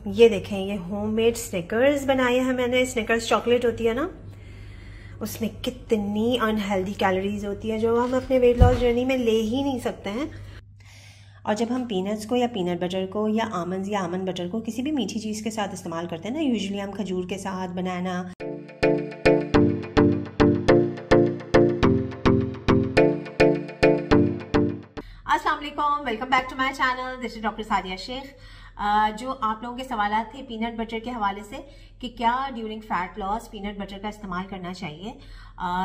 ये देखें, ये होममेड स्निकर्स बनाए हैं मैंने। स्निकर्स चॉकलेट होती है ना, उसमें कितनी अनहेल्दी कैलोरीज होती है जो हम अपने वेट लॉस जर्नी में ले ही नहीं सकते हैं। और जब हम पीनट्स को या पीनट बटर को या आमंड्स या आमंड बटर को किसी भी मीठी चीज़ के साथ इस्तेमाल करते हैं ना, यूजुअली हम खजूर के साथ, बनाना, अस्सलाम वालेकुम, welcome back to my channel. This is doctor Sadia Shaikh. जो आप लोगों के सवाल थे पीनट बटर के हवाले से कि क्या during fat loss peanut butter का इस्तेमाल करना चाहिए।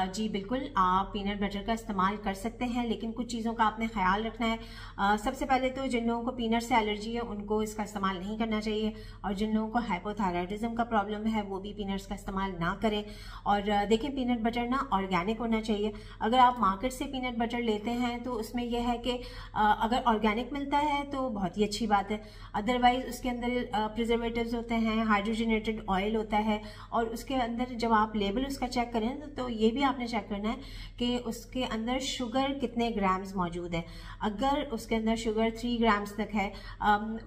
जी बिल्कुल, आप पीनट बटर का इस्तेमाल कर सकते हैं, लेकिन कुछ चीज़ों का आपने ख्याल रखना है। सबसे पहले तो जिन लोगों को पीनट से एलर्जी है उनको इसका इस्तेमाल नहीं करना चाहिए, और जिन लोगों को हाइपोथायराइडिज्म का प्रॉब्लम है वो भी पीनट्स का इस्तेमाल ना करें। और देखें, पीनट बटर ना ऑर्गेनिक होना चाहिए। अगर आप मार्केट से पीनट बटर लेते हैं तो उसमें यह है कि अगर ऑर्गेनिक मिलता है तो बहुत ही अच्छी बात है, अदरवाइज उसके अंदर प्रिजर्वेटिव्स होते हैं, हाइड्रोजनेटेड ऑयल होता है, और उसके अंदर जब आप लेबल उसका चेक करें तो ये भी आपने चेक करना है कि उसके अंदर शुगर कितने ग्राम्स मौजूद है। अगर उसके अंदर शुगर 3 ग्राम्स तक है,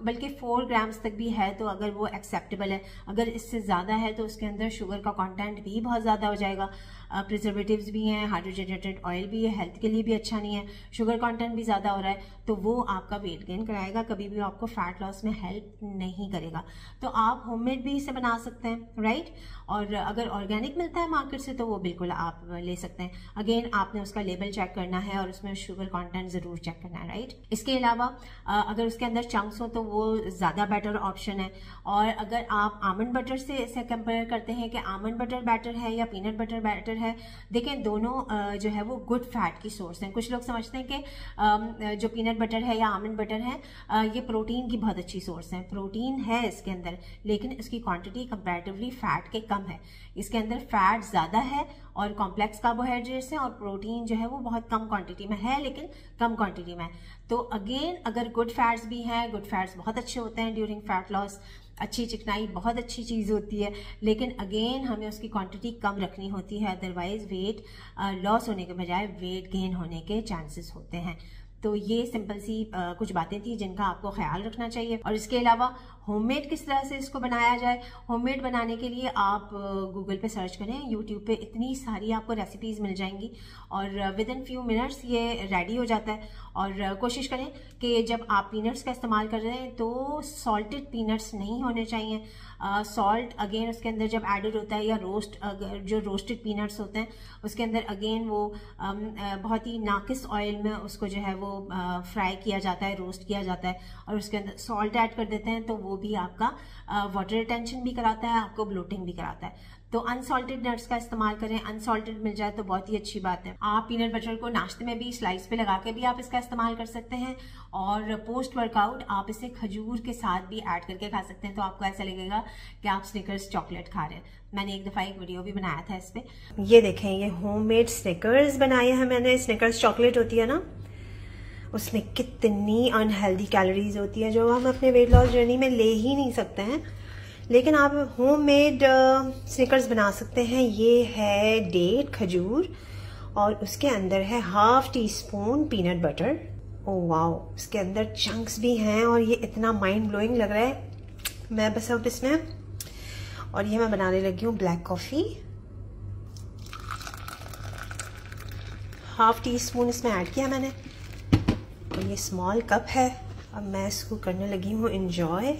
बल्कि 4 ग्राम्स तक भी है, तो अगर वो एक्सेप्टेबल है। अगर इससे ज़्यादा है तो उसके अंदर शुगर का कंटेंट भी बहुत ज़्यादा हो जाएगा, प्रिजर्वेटिव्स भी हैं, हाइड्रोजनेटेड ऑयल भी है, हेल्थ के लिए भी अच्छा नहीं है, शुगर कंटेंट भी ज़्यादा हो रहा है, तो वो आपका वेट गेन कराएगा, कभी भी आपको फैट लॉस में हेल्प नहीं करेगा। तो आप होममेड भी इसे बना सकते हैं, राइट। और अगर ऑर्गेनिक मिलता है मार्केट से तो वो बिल्कुल आप ले सकते हैं। अगेन आपने उसका लेबल चेक करना है और उसमें शुगर कंटेंट जरूर चेक करना है, राइट। इसके अलावा अगर उसके अंदर चंक्स हो तो वो ज़्यादा बेटर ऑप्शन है। और अगर आप आमंड बटर से इसे कंपेयर करते हैं कि आमंड बटर बेटर है या पीनट बटर बेटर है, देखें दोनों जो है वो गुड फैट की सोर्स हैं। कुछ लोग समझते हैं कि जो पीनट बटर है या आमंड बटर है ये प्रोटीन की बहुत अच्छी सोर्स है। प्रोटीन है इसके अंदर, लेकिन इसकी क्वांटिटी कंपैरेटिवली फैट के कम है। इसके अंदर फैट ज़्यादा है और कॉम्प्लेक्स कार्बोहाइड्रेट्स हैं, और प्रोटीन जो है वो बहुत कम क्वांटिटी में है, लेकिन कम क्वांटिटी में है। तो अगेन अगर गुड फैट्स भी हैं, गुड फैट्स बहुत अच्छे होते हैं ड्यूरिंग फैट लॉस, अच्छी चिकनाई बहुत अच्छी चीज़ होती है, लेकिन अगेन हमें उसकी क्वांटिटी कम रखनी होती है, अदरवाइज वेट लॉस होने के बजाय वेट गेन होने के चांसेस होते हैं। तो ये सिंपल सी कुछ बातें थी जिनका आपको ख्याल रखना चाहिए। और इसके अलावा होममेड किस तरह से इसको बनाया जाए, होममेड बनाने के लिए आप गूगल पे सर्च करें, यूट्यूब पे इतनी सारी आपको रेसिपीज़ मिल जाएंगी, और विद इन फ्यू मिनट्स ये रेडी हो जाता है। और कोशिश करें कि जब आप पीनट्स का इस्तेमाल कर रहे हैं तो सॉल्टेड पीनट्स नहीं होने चाहिए। सॉल्ट अगेन उसके अंदर जब एडेड होता है, या जो रोस्टेड पीनट्स होते हैं उसके अंदर अगेन वो बहुत ही नाकिस ऑयल में उसको जो है वो फ्राई किया जाता है, रोस्ट किया जाता है, और उसके अंदर सॉल्ट ऐड कर देते हैं, तो वो भी आपका वाटर रिटेंशन भी कराता है, आपको ब्लोटिंग भी कराता है। तो अनसॉल्टेड नट्स का इस्तेमाल करें, अनसॉल्टेड मिल जाए तो बहुत ही अच्छी बात है। आप पीनट बटर को नाश्ते में भी स्लाइस पे लगा के भी आप इसका इस्तेमाल कर सकते हैं, और पोस्ट वर्कआउट आप इसे खजूर के साथ भी ऐड करके खा सकते हैं, तो आपको ऐसा लगेगा कि आप स्निकर्स चॉकलेट खा रहे हैं। मैंने एक दफ़ा एक वीडियो भी बनाया था इस पे। ये देखें, ये होममेड स्निकर्स बनाए हैं मैंने। स्निकर्स चॉकलेट होती है ना, उसमें कितनी अनहेल्दी कैलोरीज होती है जो हम अपने वेट लॉस जर्नी में ले ही नहीं सकते हैं, लेकिन आप होममेड स्निकर्स बना सकते हैं। ये है डेट खजूर, और उसके अंदर है 1/2 teaspoon peanut butter. Oh wow, इसके अंदर चंक्स भी हैं, और ये इतना माइंड ब्लोइंग लग रहा है। मैं बस अब इसमें, और ये मैं बनाने लगी हूँ ब्लैक कॉफ़ी। 1/2 टीस्पून इसमें ऐड किया मैंने, और ये स्मॉल कप है। अब मैं इसको करने लगी हूँ इंजॉय,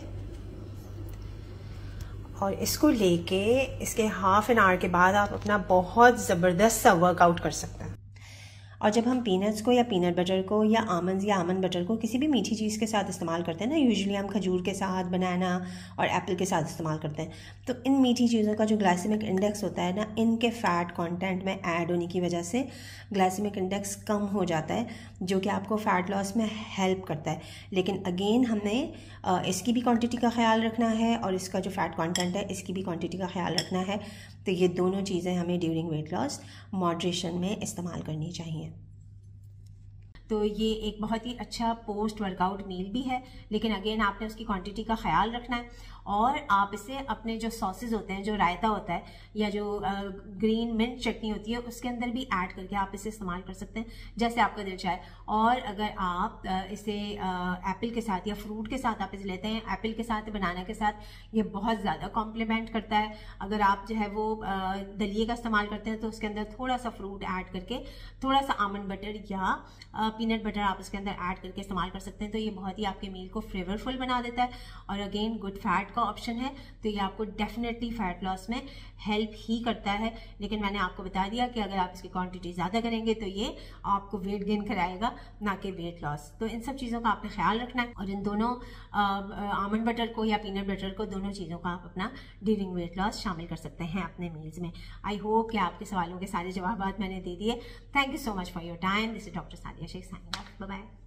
और इसको लेके इसके हाफ एन आवर के बाद आप अपना बहुत ज़बरदस्त सा वर्कआउट कर सकते हैं। और जब हम पीनट्स को या पीनट बटर को या आमंड्स या आमंड बटर को किसी भी मीठी चीज़ के साथ इस्तेमाल करते हैं ना, यूजुअली हम खजूर के साथ, बनाना और एप्पल के साथ इस्तेमाल करते हैं, तो इन मीठी चीज़ों का जो ग्लाइसेमिक इंडेक्स होता है ना, इनके फ़ैट कंटेंट में ऐड होने की वजह से ग्लाइसेमिक इंडेक्स कम हो जाता है, जो कि आपको फ़ैट लॉस में हेल्प करता है। लेकिन अगेन हमने इसकी भी क्वांटिटी का ख्याल रखना है, और इसका जो फ़ैट कंटेंट है इसकी भी क्वांटिटी का ख्याल रखना है। तो ये दोनों चीज़ें हमें ड्यूरिंग वेट लॉस मॉडरेशन में इस्तेमाल करनी चाहिए। तो ये एक बहुत ही अच्छा पोस्ट वर्कआउट मील भी है, लेकिन अगेन आपने उसकी क्वांटिटी का ख्याल रखना है। और आप इसे अपने जो सॉसेज होते हैं, जो रायता होता है या जो ग्रीन मिंट चटनी होती है, उसके अंदर भी ऐड करके आप इसे इस्तेमाल कर सकते हैं जैसे आपका दिल चाहे। और अगर आप इसे एप्पल के साथ या फ्रूट के साथ आप इसे लेते हैं, एप्पल के साथ, बनाना के साथ, ये बहुत ज़्यादा कॉम्प्लीमेंट करता है। अगर आप जो है वो दलिए का इस्तेमाल करते हैं तो उसके अंदर थोड़ा सा फ्रूट ऐड करके, थोड़ा सा आमंड बटर या पीनट बटर आप उसके अंदर ऐड करके इस्तेमाल कर सकते हैं, तो ये बहुत ही आपके मील को फ्लेवरफुल बना देता है। और अगेन गुड फैट का ऑप्शन है, तो ये आपको डेफिनेटली फैट लॉस में हेल्प ही करता है। लेकिन मैंने आपको बता दिया कि अगर आप इसकी क्वांटिटी ज़्यादा करेंगे तो ये आपको वेट गेन कराएगा, ना कि वेट लॉस। तो इन सब चीज़ों का आपने ख्याल रखना है। और इन दोनों आमंड बटर को या पीनट बटर को, दोनों चीज़ों का आप अपना ड्यूरिंग वेट लॉस शामिल कर सकते हैं अपने मील्स में। आई होप कि आपके सवालों के सारे जवाब मैंने दे दिए। Thank you so much for your time. This is doctor Sadia Shaikh signing off. Bye bye.